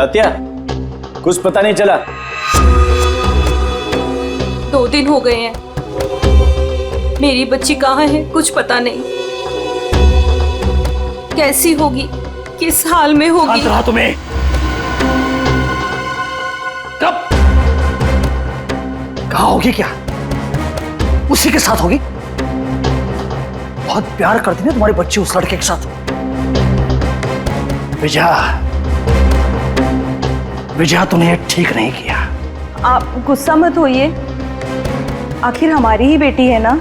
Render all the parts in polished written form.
तात्या, कुछ पता नहीं चला? 2 दिन हो गए हैं, मेरी बच्ची कहाँ है कुछ पता नहीं। कैसी होगी, किस हाल में होगी? रहा तुम्हें कब कहाँ होगी? क्या उसी के साथ होगी? बहुत प्यार करती ना तुम्हारी बच्ची उस लड़के के साथ। विजया तूने ठीक नहीं किया। आप गुस्सा मत होइए, आखिर हमारी ही बेटी है ना,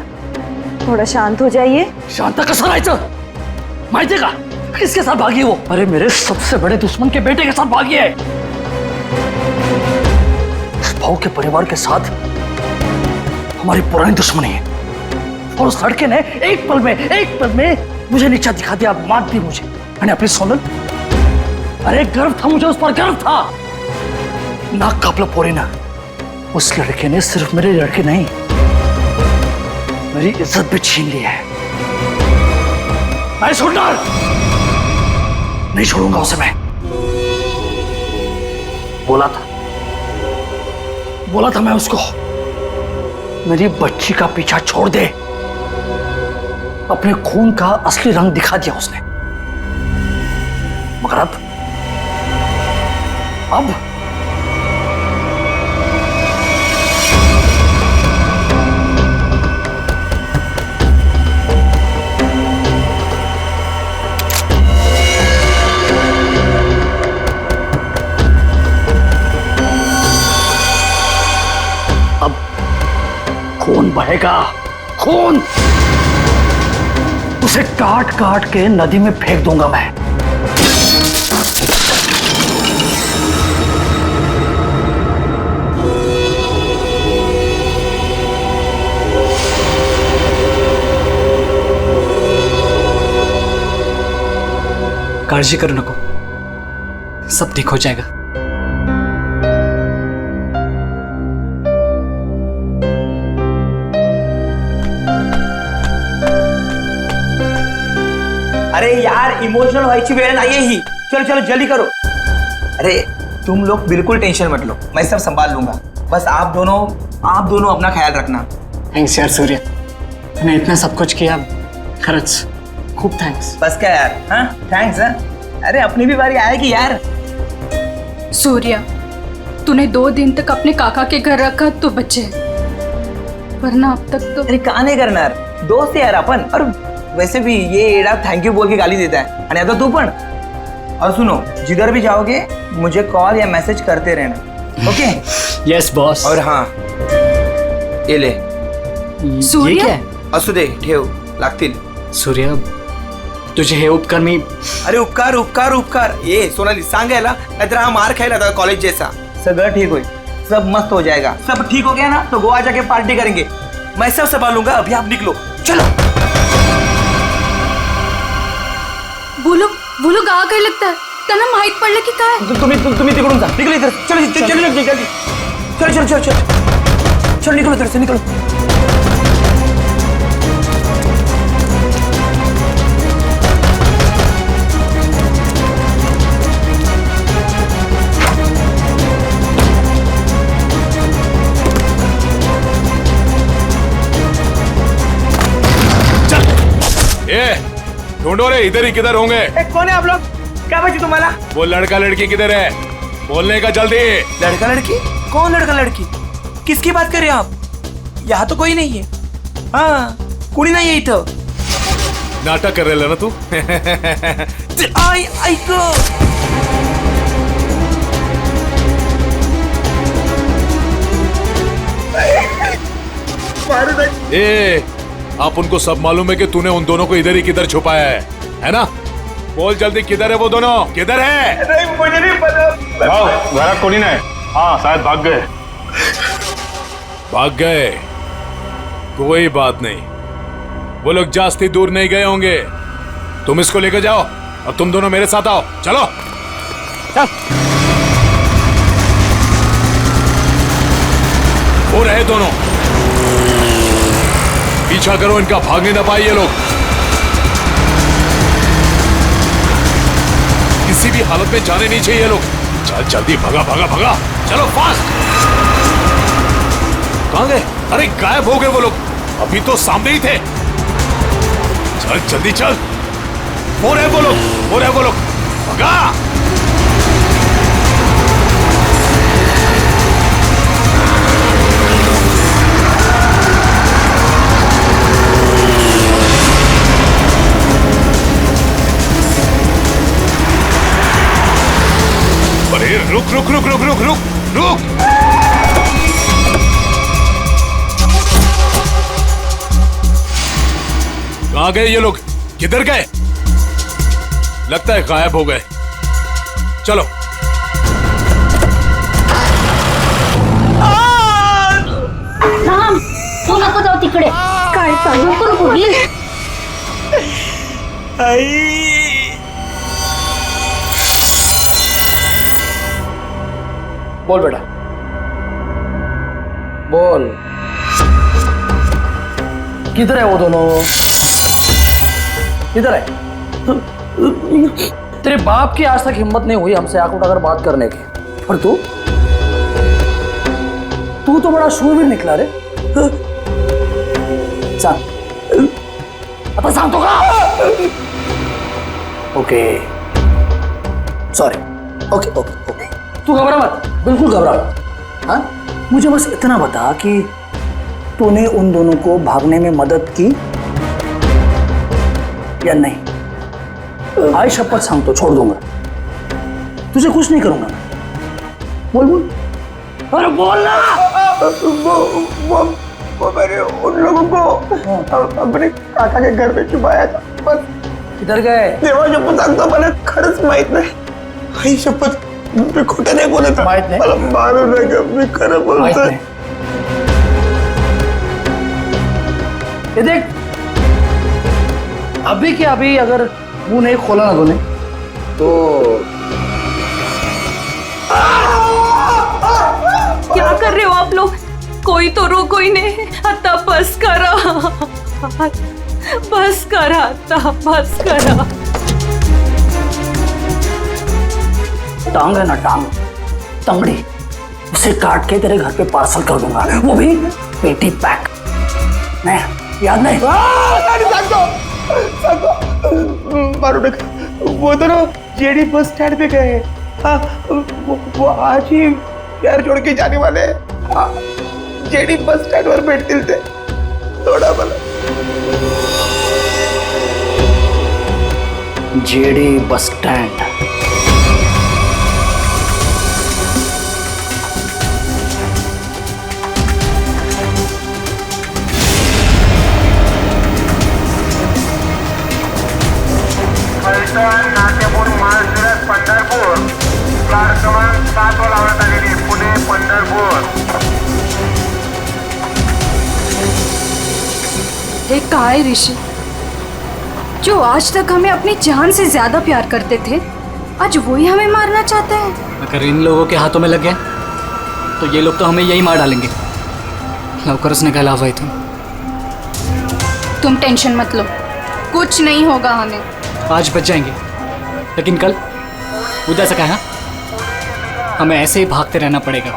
थोड़ा शांत हो जाइए। शांता कसं राहायचं माहितीये का? किसके साथ भागी है वो? अरे मेरे सबसे बड़े दुश्मन के बेटे के साथ भागी है। उस भाव के परिवार के साथ हमारी पुरानी दुश्मनी है और उस लड़के ने एक पल में मुझे नीचा दिखा दिया, मार दी मुझे। मैंने अपनी सोनल, अरे गर्व था मुझे, उस पर गर्व था। नाक कापला पोरी ना, उस लड़के ने सिर्फ मेरे लड़के नहीं, मेरी इज्जत भी छीन ली है। मैं नहीं छोड़ूंगा उसे। मैं बोला था मैं उसको, मेरी बच्ची का पीछा छोड़ दे। अपने खून का असली रंग दिखा दिया उसने, मगर अब खून बहेगा, खून। उसे काट काट के नदी में फेंक दूंगा मैं। काळजी करू नको, सब ठीक हो जाएगा। अरे यार, इमोशनल व्हायची वेळ नाहीये ही। चलो चलो जल्दी करो। अरे तुम लोग बिल्कुल टेंशन मत लो, मैं सब संभाल लूंगा। बस आप दोनों अपना ख्याल रखना। थैंक्स यार सूर्य, तूने इतना सब कुछ किया, खरंच खूब थैंक्स। बस क्या यार, हाँ थैंक्स। हाँ अरे अपनी भी बारी आएगी यार। सूर्या, तूने 2 दिन तक अपने काका के घर रखा तो बचे, वरना अब तक तो। अरे का नाही करणार, दोस्त यार अपन। और वैसे भी ये एडा थैंक यू बोल के गाली देता है, आणि आता तू पण। और सुनो, जिधर भी जाओगे मुझे कॉल या मैसेज करते रहना, ओके? Yes boss. और हाँ, ये ले। सूर्य? ये क्या है? असू दे, ठेव, लागतील। सूर्य, तुझे हे उपकार मी। अरे उपकार उपकार उपकार, ये सोनाली सांगायला, नाहीतर हा मार खायला था कॉलेज जैसा। सगळं ठीक होईल, सब मस्त हो जाएगा। सब ठीक हो गया ना तो गोवा जाके पार्टी करेंगे। मैं सब संभालूंगा, अभी आप निकलो, चलो। बोलो गावा काय लागतं, त्यांना माहित पडलं की काय? तुम्ही तिकडून जा, निकलो इधर। चलो चलो चलो जल्दी जल्दी, चलो चलो चलो चलो चलो, निकलो इधर से, निकलो। ढूंढो रे, इधर ही किधर होंगे? कौन है आप लोग? क्या बची तुम्हारा? वो लड़का लड़की किधर है? बोलने का जल्दी। लड़का लड़की? कौन लड़का लड़की? किसकी बात कर रहे हो आप? यहाँ तो कोई नहीं है। हाँ, कुड़ी नहीं है इथं। नाटक कर रहे ना तू? आई ऐक, ए, आप उनको सब मालूम है कि तूने उन दोनों को इधर ही किधर छुपाया है ना? बोल जल्दी, किधर है वो दोनों? किधर है? नहीं मुझे नहीं पता। घरात कोणी नाही। हाँ शायद भाग गए। भाग गए? कोई बात नहीं, वो लोग जास्ती दूर नहीं गए होंगे। तुम इसको लेकर जाओ और तुम दोनों मेरे साथ आओ, चलो चल। वो रहे दोनों, पीछा करो इनका, भागने न पाए ये लोग। किसी भी हालत में जाने नहीं चाहिए ये लोग। चल जल्दी, भगा भगा भगा, चलो फास्ट। कहाँ गए? अरे गायब हो गए वो लोग, अभी तो सामने ही थे। चल जल्दी चल, वो रहे वो लोग, वो रहे वो लोग, भगा। अरे रुक रुक रुक रुक रुक रुक रुक। कहाँ गए ये लोग? किधर गए? लगता है गायब हो गए। चलो। राम, तू नको जाऊ तिकडे. काय सांगू नको प्लीज. बोल बेटा, बोल, किधर है वो दोनों? किधर है? तेरे बाप की आज तक हिम्मत नहीं हुई हमसे आंख उठाकर बात करने की, और तू तो बड़ा शूरवीर निकला रे। सांग, आता सांगतो का? Okay, sorry, okay okay okay, तू घबरा मत, बिल्कुल घबरा मत। हाँ, मुझे बस इतना बता कि तूने उन दोनों को भागने में मदद की या नहीं? आज शपथ सांगतो, छोड़ दूंगा, तुझे कुछ नहीं करूंगा। बोल बोल, अरे बोल ना। वो मैंने उन लोगों को अपने काका के घर में छुपाया था, बस। किधर गए? देवा शपथ सांगतो, मला खरंच माहित नाही. आई शपथ, मी खोटं नाही बोलत. माहित नाही? मला मारू नका, मी खरं बोलतोय. ये देख, अभी के अभी अगर मुंह नहीं खोला ना तूने तो क्या कर रहे हो आप लोग? कोई तो रोको ही नहीं. आता बस करा, बस करा, आता बस करा. टांग है ना, टांग, तंगड़ी, उसे काट के तेरे घर पे पार्सल कर दूंगा, वो भी पेटी पैक. नहीं, याद नहीं? मारू नका. वो दोनों जेडी बस स्टैंड पे गए. हाँ, वो आज ही शहर छोड़ के जाने वाले हैं. हाँ, जेडी बस स्टैंड वर भेटतील ते. थोडा मला. जेडी बस स्टैंड. नाट्यपूर महाशिरस पंढरपूर कार क्रमांक 7 वर लावण्यात आलेली पुणे पंढरपूर. हे काय ऋषि, जो आज तक हमें अपनी जान से ज्यादा प्यार करते थे, आज वही हमें मारना चाहते हैं. अगर इन लोगों के हाथों में लग गए तो ये लोग तो हमें यही मार डालेंगे. लवकर निकल आ भाई तुम टेंशन मत लो, कुछ नहीं होगा हमें. आज बच जाएंगे, लेकिन कल उधर से कहा हमें ऐसे ही भागते रहना पड़ेगा.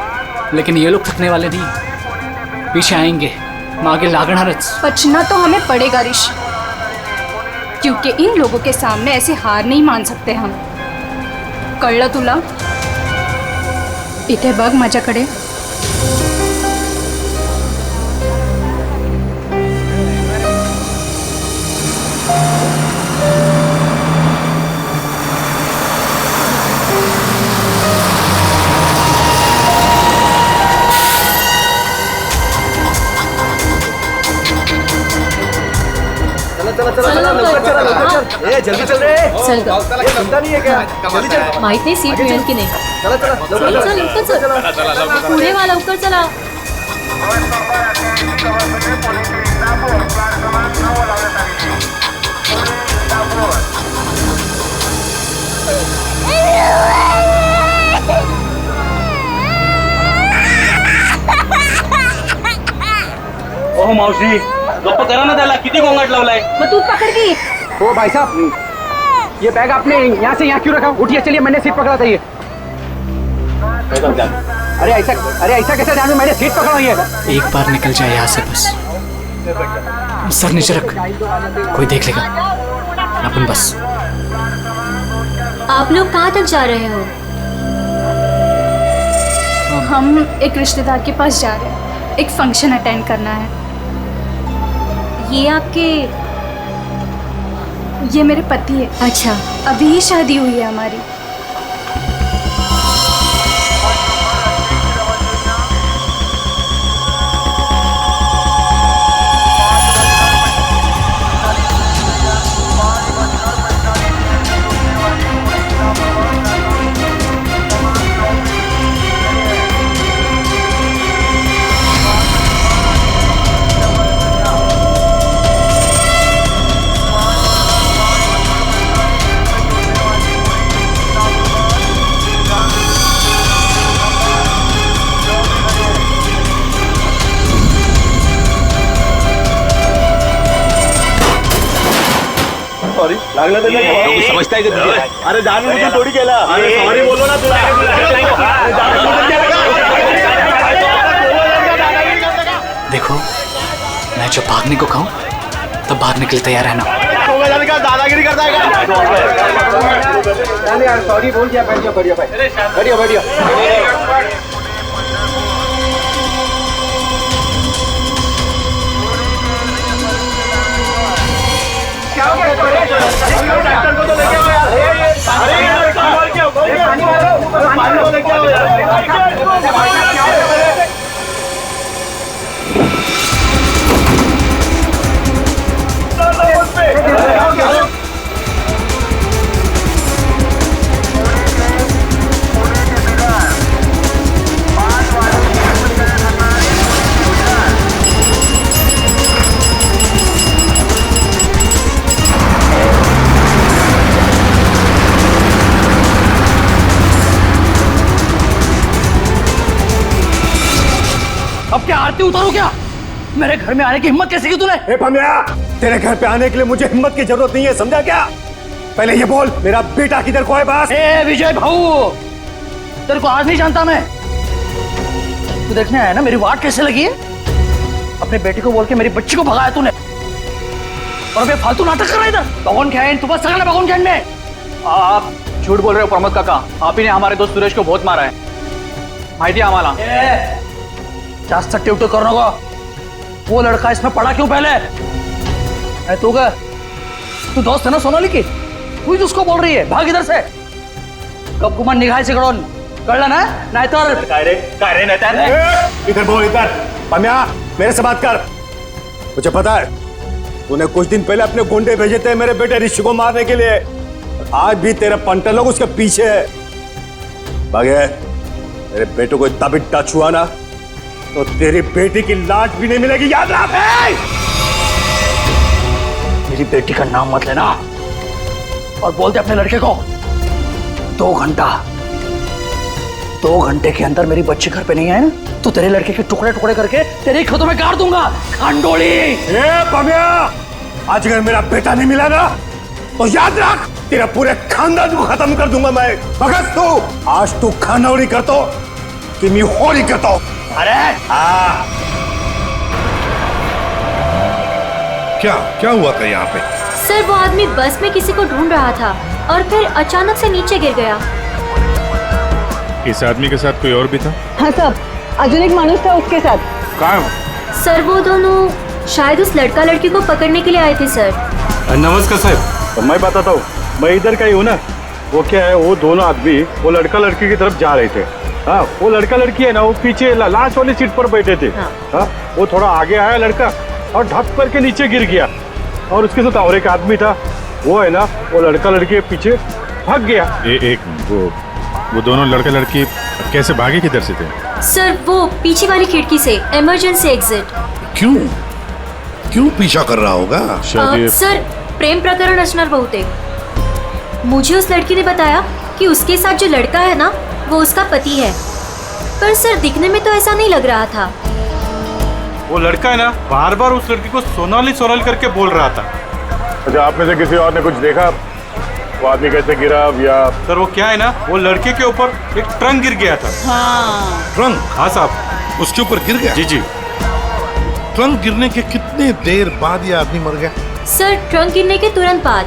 लेकिन ये लोग थकने वाले नहीं, पीछे आएंगे, मागे लागणारच. बचना तो हमें पड़ेगा ऋषि, क्योंकि इन लोगों के सामने ऐसे हार नहीं मान सकते हम. कळलं तुला? इथे बघ माझ्याकडे. जल्दी चल रे. चल ग. चिंता नहीं है क्या? जल्दी चल. माहित नाही सीट मिळेल की नाही. चला चला चल लवकर चल. पुढे वा, लवकर चला. ओह मावशी, गप्प करा ना त्याला, किती गोंगाट लावलाय. मग तू पकड की. ओ भाई साहब, ये बैग आपने यहाँ से यहाँ क्यों रखा? उठिए, चलिए, मैंने सीट पकड़ा था. ये अरे ऐसा कैसे ध्यान में, मैंने सीट पकड़ाई है। एक बार निकल जाए यहाँ से बस। सर नीचे रख, कोई देख लेगा। अपन बस। आप लोग कहाँ तक जा रहे हो? हम एक रिश्तेदार के पास जा रहे हैं, एक फंक्शन अटेंड करना है। ये आपके? ये मेरे पति है। अच्छा। अभी ही शादी हुई है हमारी। लागलं तर समजताय का तुझे? अरे जाणून बुजून थोडी केला. अरे सॉरी बोलो ना तुला. देखो, मैं जब भागने को कहूँ तब भागने के लिए तैयार रहना। दादागिरी करता है का? सॉरी बोल दिया. बढ़िया बढ़िया. अब क्या आरती उतारो क्या? मेरे घर में आने की हिम्मत कैसे की तूने? ए पमिया, तेरे घर पे आने के लिए मुझे हिम्मत की जरूरत नहीं है, समझा क्या? पहले ये बोल, मेरा बेटा किधर को है बस? ए विजय भाऊ, तेरे को आज नहीं जानता मैं। तू देखने आया ना मेरी वाट कैसे लगी है? अपने बेटे को बोल के मेरी बच्ची को भगाया तूने, और अबे फालतू नाटक कर रहा है इधर। भगवान खेन, तू बस सगळं भगवान खेन में। आप झूठ बोल रहे हो प्रमोद काका, आप ही ने हमारे दोस्त सुरेश को बहुत मारा है, माहिती है आम्हाला। जास्त टिवटो करू नको। वो लड़का इसमें पड़ा क्यों पहले? तू क्या, तू दोस्त है ना सोनाली की, तू ही उसको बोल रही है भाग इधर से। कब गुमान निघायचे कडून, कळलं ना? नाहीतर काय रे नाहीतर? इधर बोल इधर. पमिया, मेरे से बात कर. मुझे पता है तूने कुछ दिन पहले अपने गुंडे भेजे थे मेरे बेटे ऋषि को मारने के लिए. आज भी तेरे पंटर लोग उसके पीछे है. भागे, मेरे बेटे को इतना भी टच हुआ ना तो तेरी बेटी की लाश भी नहीं मिलेगी, याद रख. मेरी बेटी का नाम मत लेना, और बोल दे अपने लड़के को 2 घंटे के अंदर मेरी बच्ची घर पे नहीं आए ना तो तेरे लड़के के टुकड़े टुकड़े करके तेरे खेतों में गाड़ दूंगा, खांडोली। ए पमिया, आज अगर मेरा बेटा नहीं मिला ना तो याद रख तेरा पूरे खानदान को खत्म कर दूंगा मैं. भगत तू आज तू खानौड़ी करतो कि मैं होली करतो. अरे क्या हुआ था यहाँ पे? सर वो आदमी बस में किसी को ढूंढ रहा था और फिर अचानक से नीचे गिर गया। इस आदमी के साथ कोई और भी था? हाँ साहब, अजून एक माणूस था उसके साथ। कहाँ? सर वो दोनों शायद उस लड़का लड़की को पकड़ने के लिए आए थे सर। नमस्कार साहब, मैं बताता हूँ, मैं इधर का ही हूँ ना। वो क्या है, वो दोनों आदमी वो लड़का लड़की की तरफ जा रहे थे। हाँ, वो लड़का लड़की है ना, वो पीछे लास्ट वाली सीट पर बैठे थे। हाँ, वो थोड़ा आगे आया लड़का और ढक करके नीचे गिर गया, और उसके साथ और एक आदमी था, वो है ना, वो लड़का लड़की के पीछे भाग गया। वो दोनों लड़का लड़की कैसे भागे, किधर से थे? सर वो पीछे वाली खिड़की से, इमरजेंसी एग्जिट। क्यों पीछा कर रहा होगा? सर प्रेम प्रकरण असणार बहुतेक। मुझे उस लड़की ने बताया कि उसके साथ जो लड़का है ना वो उसका पति है, पर सर दिखने में तो ऐसा नहीं लग रहा था। वो लड़का है ना, बार बार उस लड़की को सोनाली सोनाली करके बोल रहा था। अच्छा, आप में से किसी और ने कुछ देखा? वो आदमी कैसे गिरा या सर वो क्या है ना, वो लड़के के ऊपर एक ट्रंक गिर गया था। ट्रंक? हाँ साहब। उसके ऊपर गिर गया? जी जी। ट्रंक गिरने के कितने देर बाद ये आदमी मर गया? सर ट्रंक गिरने के तुरंत बाद।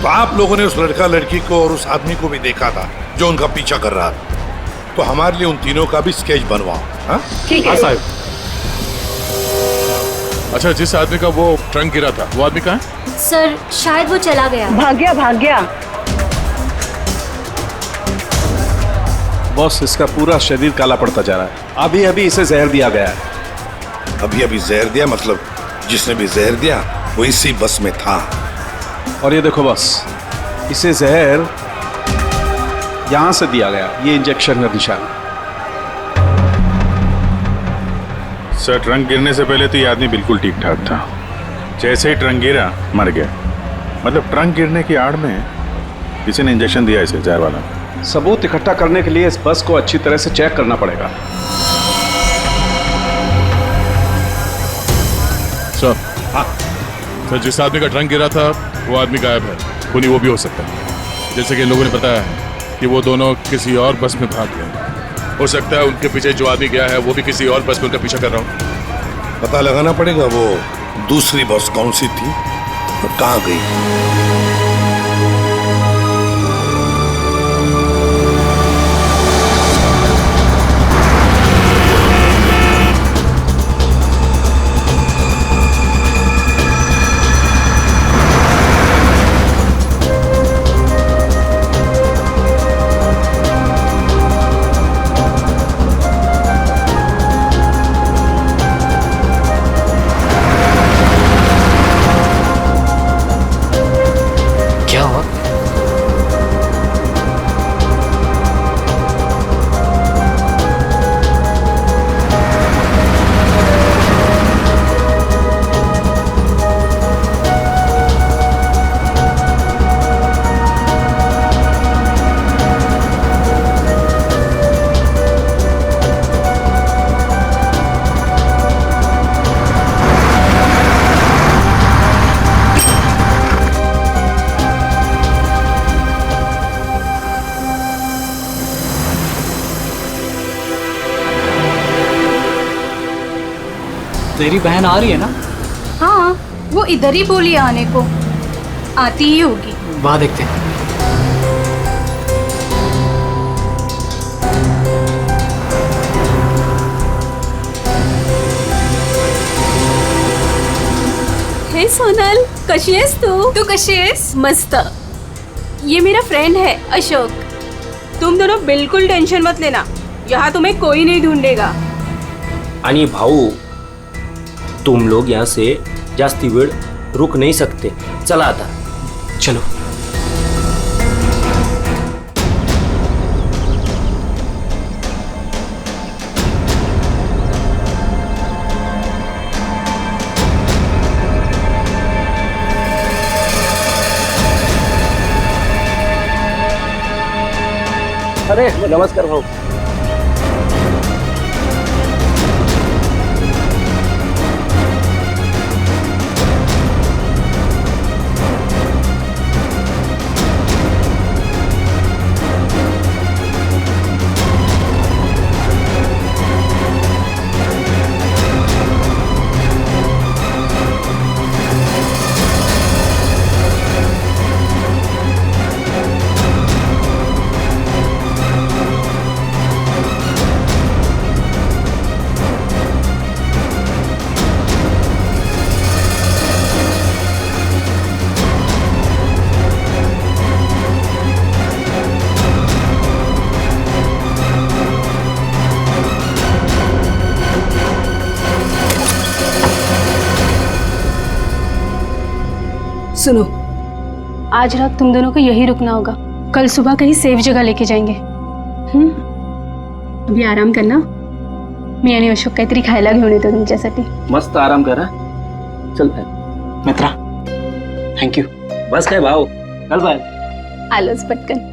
तो आप लोगों ने उस लड़का लड़की को और उस आदमी को भी देखा था जो उनका पीछा कर रहा था, तो हमारे लिए उन तीनों का भी स्केच बनवाओ। हाँ ठीक है साहब। अच्छा, जिस आदमी का वो ट्रंक गिरा था वो आदमी कहाँ है? सर शायद वो चला गया। भाग गया भाग गया। बॉस, इसका पूरा शरीर काला पड़ता जा रहा है। अभी अभी इसे जहर दिया गया है। अभी अभी जहर दिया? मतलब जिसने भी जहर दिया वो इसी बस में था। और ये देखो बॉस, इसे जहर यहां से दिया गया, ये इंजेक्शन का निशान। सर ट्रंक गिरने से पहले तो ये आदमी बिल्कुल ठीक ठाक था। जैसे ही ट्रंक गिरा मर गया। मतलब ट्रंक गिरने की आड़ में किसी ने इंजेक्शन दिया इसे, जहर वाला। सबूत इकट्ठा करने के लिए इस बस को अच्छी तरह से चेक करना पड़ेगा। सर, हाँ सर, जिस आदमी का ट्रंक गिरा था वो आदमी गायब है। खूनी वो भी हो सकता है। जैसे कि लोगों ने बताया है कि वो दोनों किसी और बस में भाग गए। हो सकता है उनके पीछे जो आदमी गया है वो भी किसी और बस में उनका पीछा कर रहा हो। पता लगाना पड़ेगा वो दूसरी बस कौन सी थी और कहाँ गई। क्या हुआ? तेरी बहन आ रही है ना? हाँ, वो इधर ही बोली आने को। आती ही होगी। वहाँ देखते हैं। हे सोनल, कशी आहेस तू कशी आहेस? मस्त। ये मेरा फ्रेंड है अशोक। तुम दोनों बिल्कुल टेंशन मत लेना, यहाँ तुम्हें कोई नहीं ढूंढेगा। आणि भाऊ, तुम लोग यहाँ से जास्ती वेळ रुक नहीं सकते। चला आता। चलो। अरे नमस्कार भाऊ। सुनो, आज रात तुम दोनों को यही रुकना होगा। कल सुबह कहीं सेफ जगह लेके जाएंगे। अभी आराम करना। मी आणि अशोक काहीतरी खायला घेऊन येतो तुमच्यासाठी। मस्त आराम करा। चल बाय मित्रा, थैंक यू। बस काय भाऊ, चल बाय। आलोच पटकन।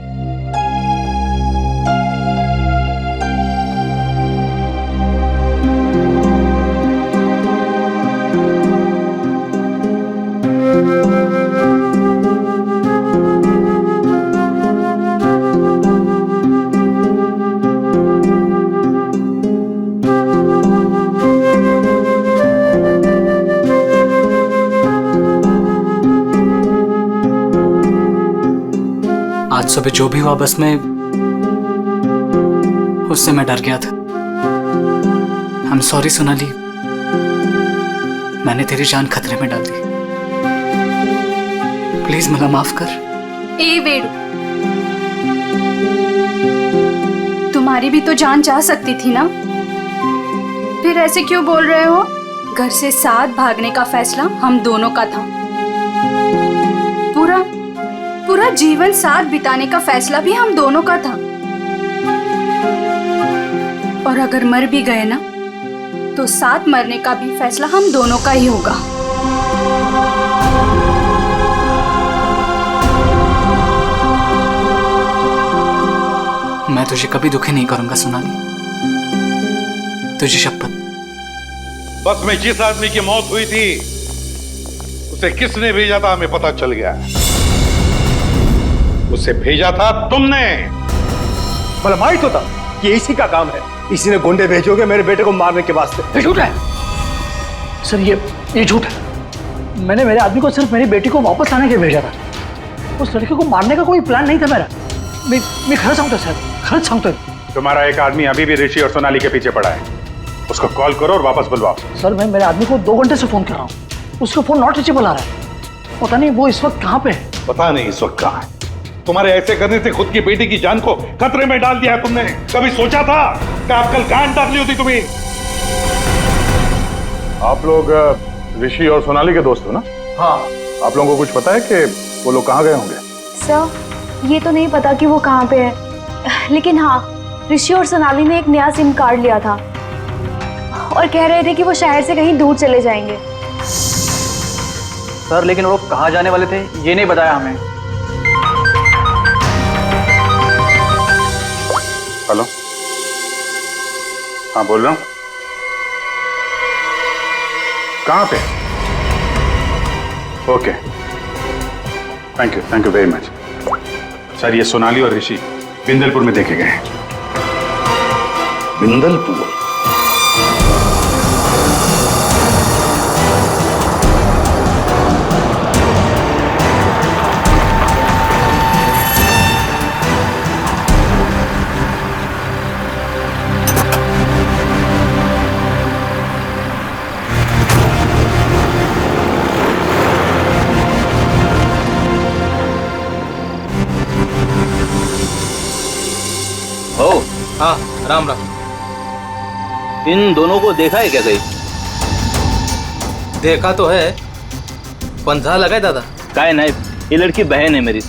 आज सुबह जो भी हुआ बस में उससे मैं डर गया था। आई एम सॉरी सोनाली, मैंने तेरी जान खतरे में डाल दी। प्लीज मला माफ कर। ए वेडू, तुम्हारी भी तो जान जा सकती थी ना, फिर ऐसे क्यों बोल रहे हो? घर से साथ भागने का फैसला हम दोनों का था। पूरा जीवन साथ बिताने का फैसला भी हम दोनों का था। और अगर मर भी गए ना, तो साथ मरने का भी फैसला हम दोनों का ही होगा। मैं तुझे कभी दुखी नहीं करूंगा सोनाली, तुझे शपथ। बस में जिस आदमी की मौत हुई थी उसे किसने भेजा था हमें पता चल गया। उसे भेजा था तुमने। भला मालूम तो था कि इसी का काम है। इसी ने गुंडे भेजोगे मेरे बेटे को मारने के वास्ते। ये झूठ है सर, ये झूठ है। मैंने मेरे आदमी को सिर्फ मेरी बेटी को वापस लाने के लिए भेजा था। उस लड़के को मारने का कोई प्लान नहीं था मेरा। मैं खरं सांगतो सर, खरंच सांगतोय। तुम्हारा एक आदमी अभी भी ऋषि और सोनाली के पीछे पड़ा है, उसको कॉल करो और वापस बुलवाओ। सर मैं मेरे आदमी को 2 घंटे से फोन कर रहा हूँ, उसका फोन नॉट रीचेबल आ रहा है। पता नहीं वो इस वक्त कहाँ पे है। पता नहीं इस वक्त कहाँ है। तुम्हारे ऐसे करने से खुद की बेटी की जान को खतरे में डाल दिया है तुमने। कभी सोचा था कि आप कल गांड डाली होती तुम्हें? आप लोग ऋषि और सोनाली के दोस्त हो ना? हाँ। आप लोगों को कुछ पता है कि वो लोग कहाँ गए होंगे? सर ये तो नहीं पता कि वो कहाँ पे है, लेकिन हाँ ऋषि और सोनाली ने एक नया सिम कार्ड लिया था और कह रहे थे कि वो शहर से कहीं दूर चले जाएंगे। सर लेकिन वो कहाँ जाने वाले थे ये नहीं बताया हमें। हेलो, हाँ बोल रहा हूँ। कहाँ पे? Okay, thank you very much. Sir ये सोनाली और ऋषि बिंदलपुर में देखे गए हैं। बिंदलपुर? हाँ राम राम। इन दोनों को देखा है क्या कहीं? देखा तो है, 15 लगाए दादा। काय नहीं, ये लड़की बहन है मेरी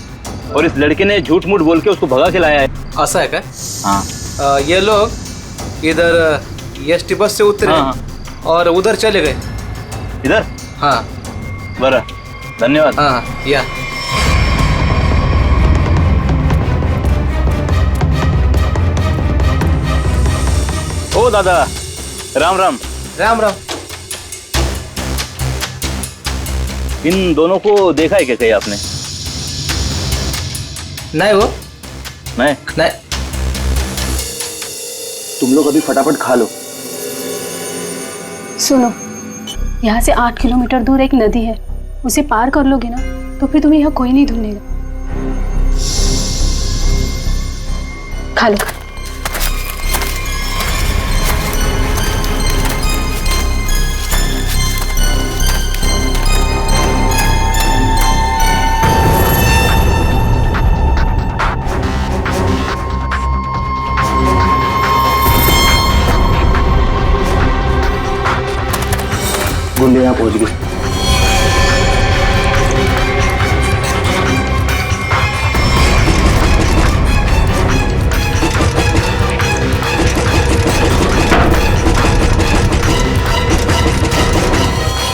और इस लड़के ने झूठ मूठ बोल के उसको भगा के लाया है। ऐसा है क्या? हाँ। ये लोग इधर एसटी बस से उतरे और उधर चले गए। इधर? हाँ। बरा, धन्यवाद। हाँ या ओ दादा, राम राम। राम राम। इन दोनों को देखा है क्या कहीं आपने? नहीं वो नहीं। तुम लोग अभी फटाफट खा लो। सुनो, यहाँ से 8 किलोमीटर दूर एक नदी है, उसे पार कर लोगे ना तो फिर तुम्हें यहाँ कोई नहीं ढूंढेगा। खा लो। गुंडे यहाँ पहुंच गए।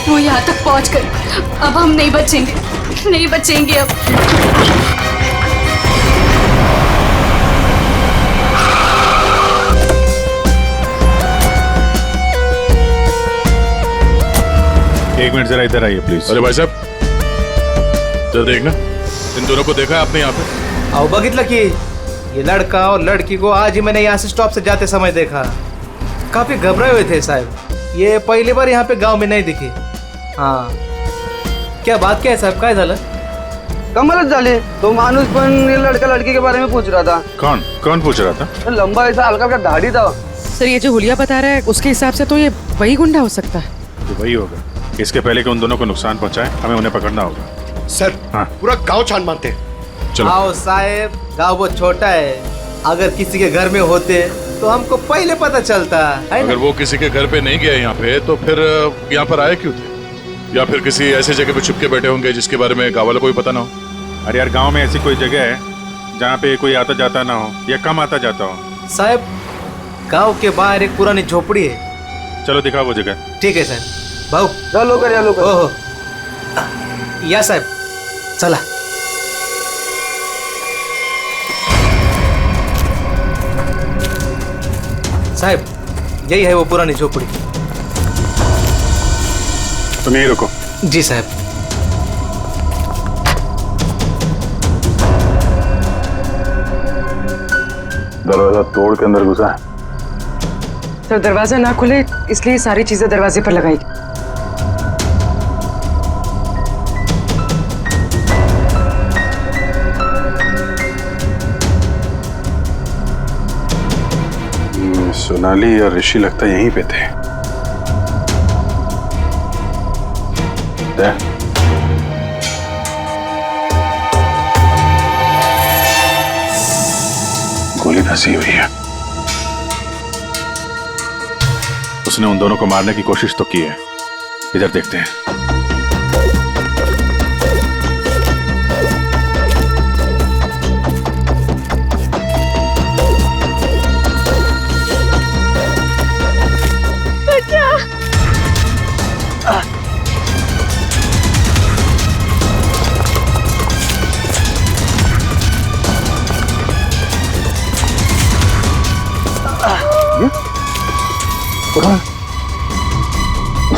वो यहाँ तक पहुँच गए, अब हम नहीं बचेंगे अब। एक मिनट जरा इधर आइए प्लीज। अरे भाई साहब जरा देखना, इन दोनों को देखा है आपने यहाँ पे? आओ बगितला कि ये लड़का और लड़की को आज ही मैंने यहाँ से स्टॉप से जाते समय देखा। काफी घबराए हुए थे साहब, ये पहली बार यहाँ पे गांव में नहीं दिखी। हाँ क्या बात क्या है साहब, काय झालं? कमालच झाली. तो माणूस पण ये लड़का लड़की के बारे में पूछ रहा था. कौन कौन पूछ रहा था? लंबा ऐसा हल्का हल्का दाढ़ी था. सर ये जो हुलिया बता रहा है उसके हिसाब से तो ये वही गुंडा हो सकता है. तो वही होगा. इसके पहले कि उन दोनों को नुकसान पहुंचाए हमें उन्हें पकड़ना होगा. सर हाँ पूरा गांव छान मारते हैं. चलो. आओ साहब, गांव बहुत छोटा है. अगर किसी के घर में होते तो हमको पहले पता चलता है. अगर वो किसी के घर पे नहीं गए यहाँ पे तो फिर यहाँ पर आए क्यों थे? या फिर किसी ऐसी जगह पे छुप के बैठे होंगे जिसके बारे में गाँव वालों को भी पता ना हो. अरे यार गांव में ऐसी कोई जगह है जहाँ पे कोई आता जाता ना हो या कम आता जाता हो? साहब गांव के बाहर एक पुरानी झोपड़ी है. चलो दिखाओ वो जगह. ठीक है सर. भाऊ चलो कर. ओहो या साहब चला. साहब यही है वो पुरानी झोपड़ी. तुम यहीं रुको. जी साहब. दरवाजा तोड़ के अंदर घुसा. सर दरवाजा ना खुले इसलिए सारी चीजें दरवाजे पर लगाई. सोनाली और ऋषि लगता यहीं पे थे. गोली धंसी हुई है. उसने उन दोनों को मारने की कोशिश तो की है. इधर देखते हैं.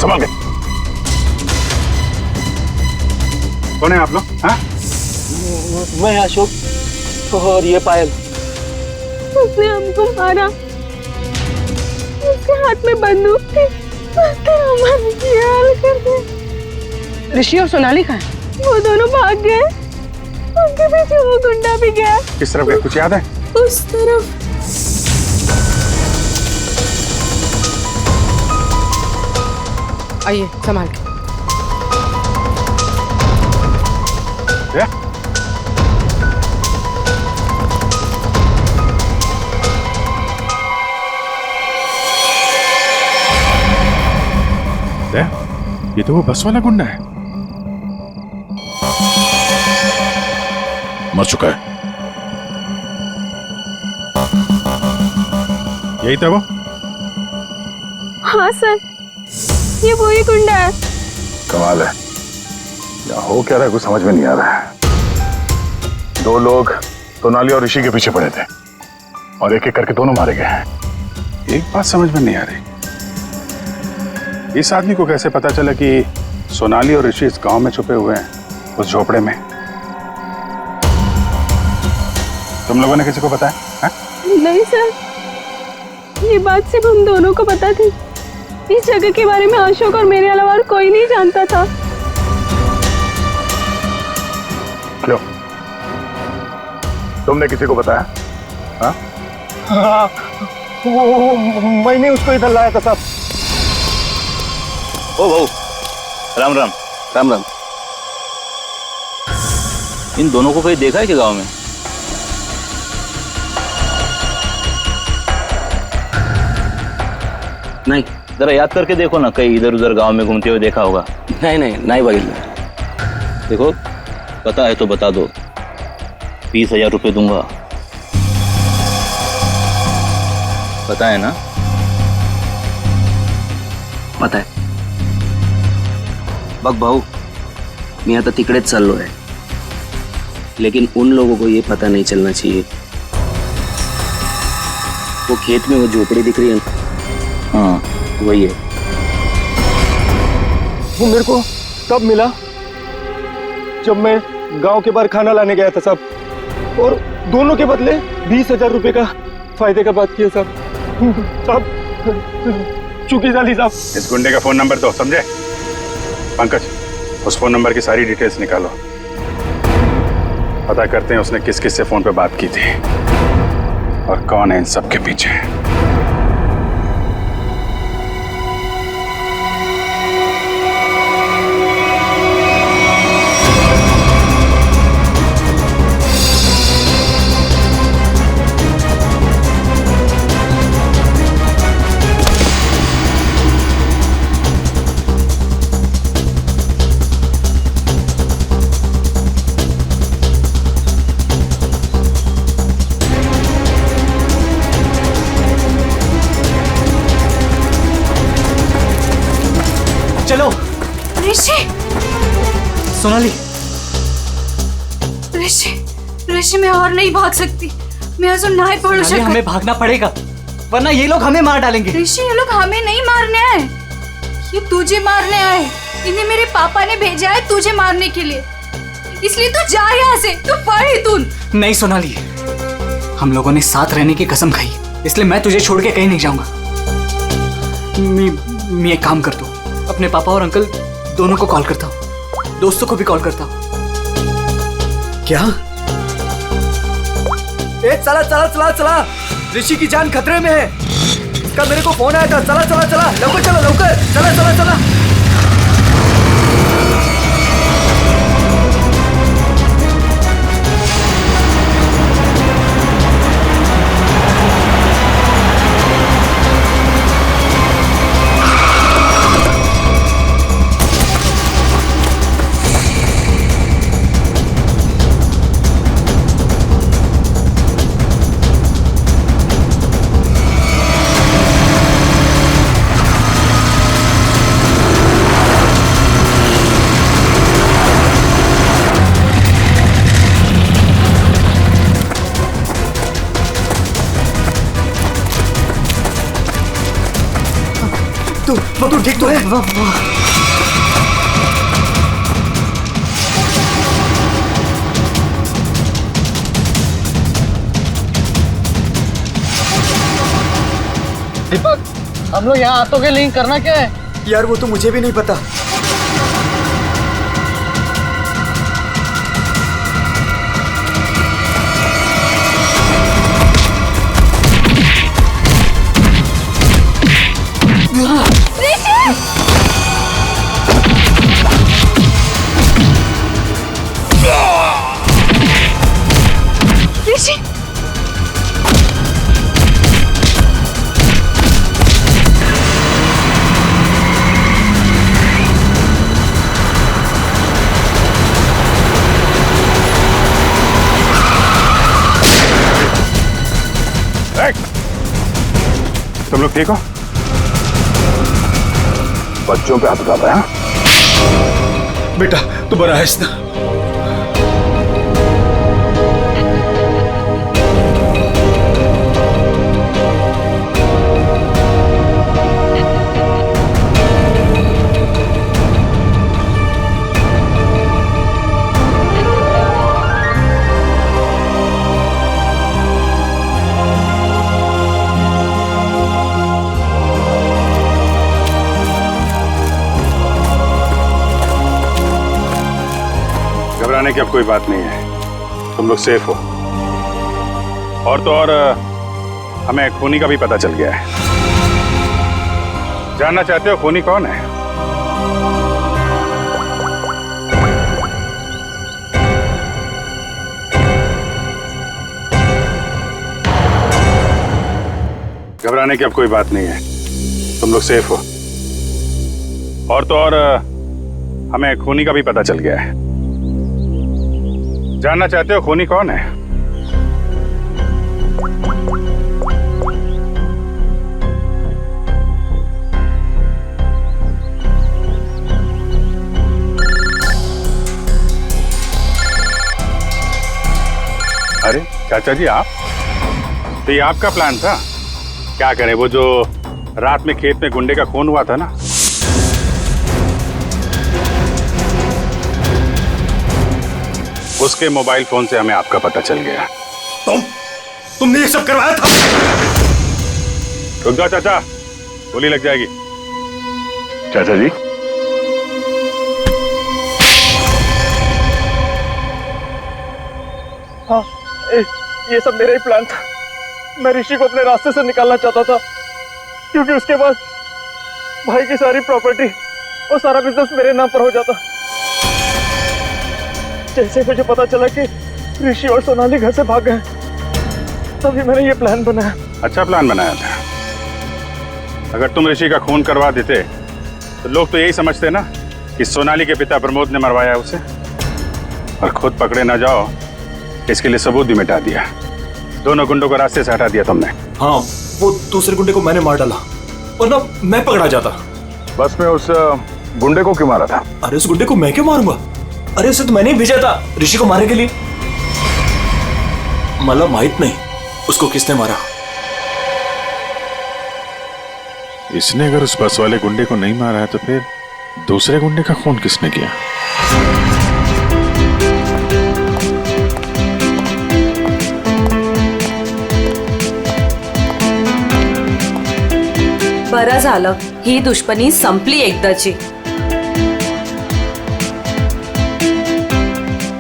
संभाल के. कौन है आप लोग? हाँ? मैं अशोक और ये पायल. उसने हमको मारा. उसके हाथ में बंदूक थी. हमारे ये हाल कर दिया. ऋषि और सोनाली कहाँ है? वो दोनों भाग गए. उनके पीछे वो गुंडा भी गया. किस तरफ गए कुछ याद है? उस तरफ. आइए संभाल के. ये तो वो बस वाला गुंडा है. मर चुका है. यही था वो? हाँ सर ये वही गुंडा है. कमाल है. यहाँ हो क्या रहा है कुछ समझ में नहीं आ रहा है. दो लोग सोनाली और ऋषि के पीछे पड़े थे और एक एक करके दोनों मारे गए हैं. एक बात समझ में नहीं आ रही. इस आदमी को कैसे पता चला कि सोनाली और ऋषि इस गांव में छुपे हुए हैं उस झोपड़े में? तुम लोगों ने किसी को बताया? हाँ? नहीं सर ये बात सिर्फ हम दोनों को पता थी. इस जगह के बारे में अशोक और मेरे अलावा और कोई नहीं जानता था. क्यों? तुमने किसी को बताया? हाँ? हाँ वो मैंने उसको इधर लाया था साहब. ओ भाऊ राम राम. राम राम. इन दोनों को कहीं देखा है क्या गांव में? नहीं. जरा याद करके देखो ना, कहीं इधर उधर गांव में घूमते हुए देखा होगा. नहीं भाई. देखो पता है तो बता दो. 20,000 रुपये दूंगा. पता है ना? पता आहे. बघ भाऊ मी आता तिकडेच चाललो आहे. लेकिन उन लोगों को ये पता नहीं चलना चाहिए. वो खेत में वो झोपड़ी दिख रही है ना? हाँ वही है. वो मेरे को तब मिला जब मैं गांव के बाहर खाना लाने गया था साहब. और दोनों के बदले 20,000 रुपए का फायदे का बात किया साहब. साहब चुकी जाली साहब. इस गुंडे का फोन नंबर दो. समझे? पंकज उस फोन नंबर की सारी डिटेल्स निकालो. पता करते हैं उसने किस किस से फोन पे बात की थी और कौन है इन सब के पीछे। चलो ऋषि, सोनाली। ऋषि, ऋषि मैं और नहीं भाग सकती। मैं अजून नहीं पढ़ू सोनाली, शकत। हमें भागना पड़ेगा वरना ये लोग हमें मार डालेंगे। ऋषि, ये लोग हमें नहीं मारने आए, ये तुझे मारने आए। इन्हें मेरे पापा ने भेजा है तुझे मारने के लिए, इसलिए तू जा यहाँ से। तू पढ़ ही तू। नहीं सोनाली, हम लोगों ने साथ रहने की कसम खाई, इसलिए मैं तुझे छोड़ के कहीं नहीं जाऊंगा। मैं एक काम करता हूँ, अपने पापा और अंकल दोनों को कॉल करता हूँ, दोस्तों को भी कॉल करता हूँ। क्या? चला चला चला चला, ऋषि की जान खतरे में है। इसका मेरे को फोन आया था। चला चला चला, लवकर चलो, लवकर चला चला चला। तू ठीक तो है? दीपक, हम लोग यहाँ आतों के लिंक करना क्या है? यार वो तो मुझे भी नहीं पता। ऋषि, तुम लोग ठीक हो? बच्चों पे हाथ उठाता है? बेटा तू बड़ा है ना? घबराने की अब कोई बात नहीं है, तुम लोग सेफ हो। और तो और हमें खूनी का भी पता चल गया है। जानना चाहते हो खूनी कौन है? घबराने की अब कोई बात नहीं है, तुम लोग सेफ हो। और तो और हमें खूनी का भी पता चल गया है। जानना चाहते हो खूनी कौन है? अरे चाचा जी, आप तो ये आपका प्लान था? क्या करें, वो जो रात में खेत में गुंडे का खून हुआ था ना, उसके मोबाइल फोन से हमें आपका पता चल गया। तुमने ये सब करवाया था? रुक जाओ चाचा, गोली लग जाएगी। चाचा जी, हाँ, ये सब मेरा ही प्लान था। मैं ऋषि को अपने रास्ते से निकालना चाहता था, क्योंकि उसके बाद भाई की सारी प्रॉपर्टी और सारा बिजनेस मेरे नाम पर हो जाता। जैसे मुझे पता चला कि ऋषि और सोनाली घर से भाग गए, तभी मैंने ये प्लान बनाया। अच्छा प्लान बनाया था। अगर तुम ऋषि का खून करवा देते तो लोग तो यही समझते ना कि सोनाली के पिता प्रमोद ने मरवाया उसे, और खुद पकड़े ना जाओ इसके लिए सबूत भी मिटा दिया। दोनों गुंडों को रास्ते से हटा दिया तुमने। हाँ, वो दूसरे गुंडे को मैंने मार डाला, वरना मैं पकड़ा जाता। बस में उस गुंडे को क्यों मारा था? अरे उस गुंडे को मैं क्यों मारूंगा? अरे उसे तो मैंने ही भेजा था ऋषि को मारने के लिए। मला माहित नहीं उसको किसने मारा। इसने अगर उस बस वाले गुंडे को नहीं मारा है तो फिर दूसरे गुंडे का खून किसने किया? बरं झालं, ही दुश्मनी संपली एकदाची।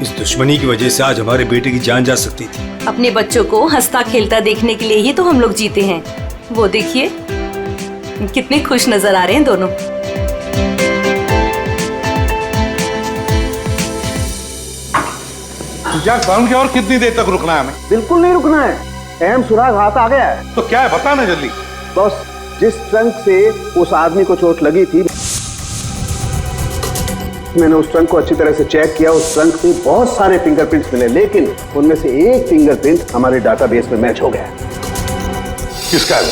इस दुश्मनी की वजह से आज हमारे बेटे की जान जा सकती थी। अपने बच्चों को हंसता खेलता देखने के लिए ही तो हम लोग जीते हैं। वो देखिए कितने खुश नजर आ रहे हैं दोनों। साउंड की और कितनी देर तक रुकना है हमें? बिल्कुल नहीं रुकना है, अहम सुराग हाथ आ गया है। तो क्या है बता ना जल्दी। बस जिस ट्रंक से उस आदमी को चोट लगी थी, मैंने उस ट्रंक को अच्छी तरह से चेक किया। उस ट्रंक से बहुत सारे फिंगरप्रिंट्स मिले, लेकिन उनमें से एक फिंगरप्रिंट हमारे डाटाबेस में मैच हो गया। किसका है?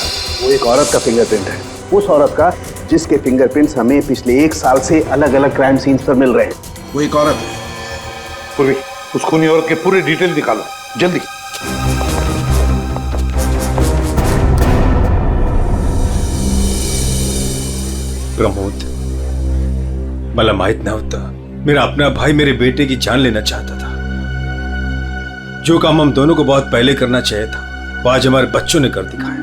वो एक औरत का फिंगरप्रिंट है, उस औरत का जिसके फिंगरप्रिंट्स हमें पिछले 1 साल से अलग अलग क्राइम सीन्स पर मिल रहे हैं। वो एक औरत है। पूर्वी, उस खूनी औरत के पूरे डिटेल निकालो जल्दी। प्रमोद, मला माहित नव्हता मेरा अपना भाई मेरे बेटे की जान लेना चाहता था। जो काम हम दोनों को बहुत पहले करना चाहिए था, वो आज हमारे बच्चों ने कर दिखाया।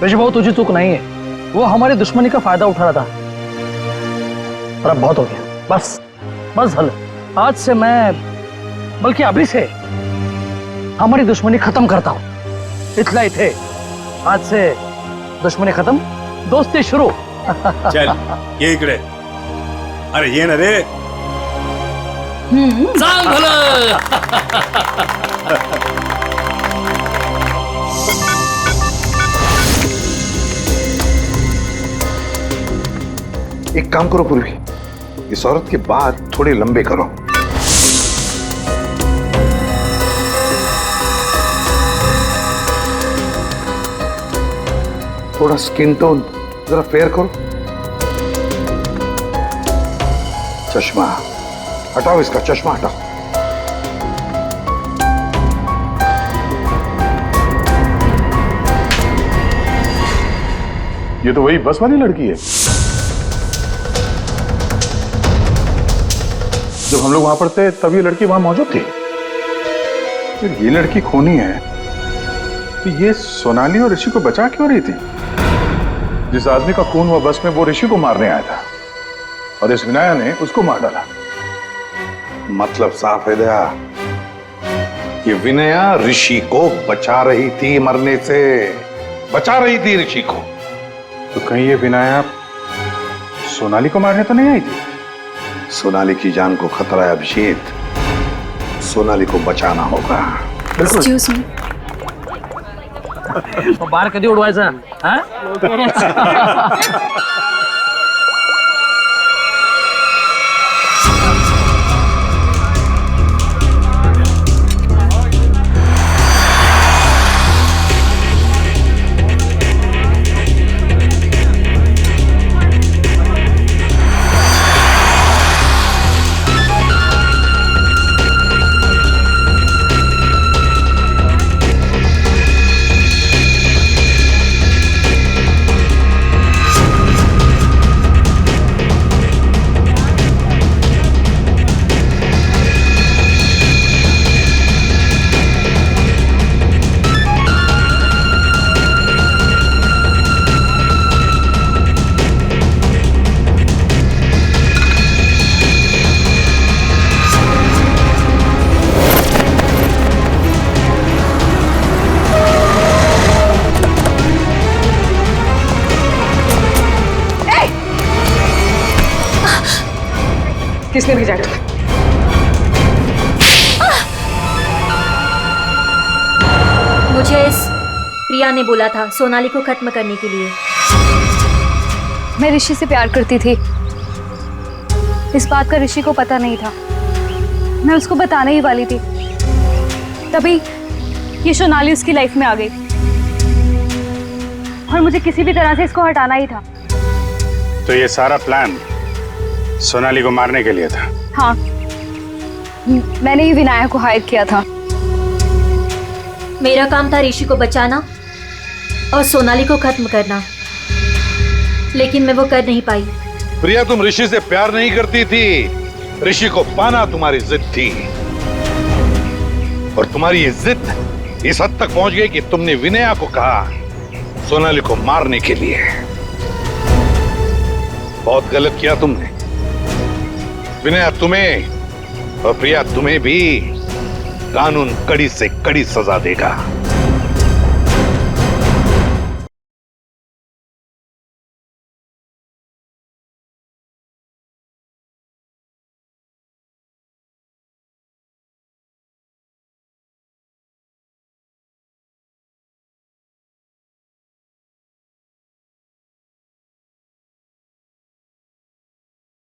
ऋषि भाऊ, तुझे चूक नहीं है, वो हमारी दुश्मनी का फायदा उठा रहा था। पर अब बहुत हो गया, बस बस हल। आज से मैं, बल्कि अभी से हमारी दुश्मनी खत्म करता हूं। इतना ही थे, आज से दुश्मनी खत्म, दोस्ती शुरू। चल ये इकडे। अरे ये ना रे। सांग भलं। एक काम करो पूर्वी, इस औरत के बाल थोड़े लंबे करो। थोड़ा स्किन टोन जरा फेयर करो। चश्मा हटाओ, इसका चश्मा हटाओ। ये तो वही बस वाली लड़की है जब हम लोग वहां पर थे, तब ये लड़की वहां मौजूद थी। फिर ये लड़की खूनी है तो ये सोनाली और ऋषि को बचा क्यों रही थी? जिस आदमी का खून हुआ बस में, वो ऋषि को मारने आया था और इस विनाया ने उसको मार डाला। मतलब साफ है दया, ये विनया ऋषि को बचा रही थी मरने से, बचा रही थी ऋषि को। तो कहीं ये विनाया सोनाली को मारने तो नहीं आई थी? सोनाली की जान को खतरा है अभिषेक, सोनाली को बचाना होगा। एक्सक्यूज मी, बार कधी उडवायचा? किसने भेजा है तुम्हें? मुझे इस प्रिया ने बोला था सोनाली को खत्म करने के लिए। मैं ऋषि से प्यार करती थी, इस बात का ऋषि को पता नहीं था। मैं उसको बताने ही वाली थी, तभी ये सोनाली उसकी लाइफ में आ गई और मुझे किसी भी तरह से इसको हटाना ही था। तो ये सारा प्लान सोनाली को मारने के लिए था? हाँ, मैंने ही विनायक को हायर किया था। मेरा काम था ऋषि को बचाना और सोनाली को खत्म करना, लेकिन मैं वो कर नहीं पाई। प्रिया, तुम ऋषि से प्यार नहीं करती थी, ऋषि को पाना तुम्हारी जिद थी। और तुम्हारी ये जिद इस हद तक पहुंच गई कि तुमने विनया को कहा सोनाली को मारने के लिए। बहुत गलत किया तुमने। विनया तुम्हें और प्रिया तुम्हें भी कानून कड़ी से कड़ी सजा देगा।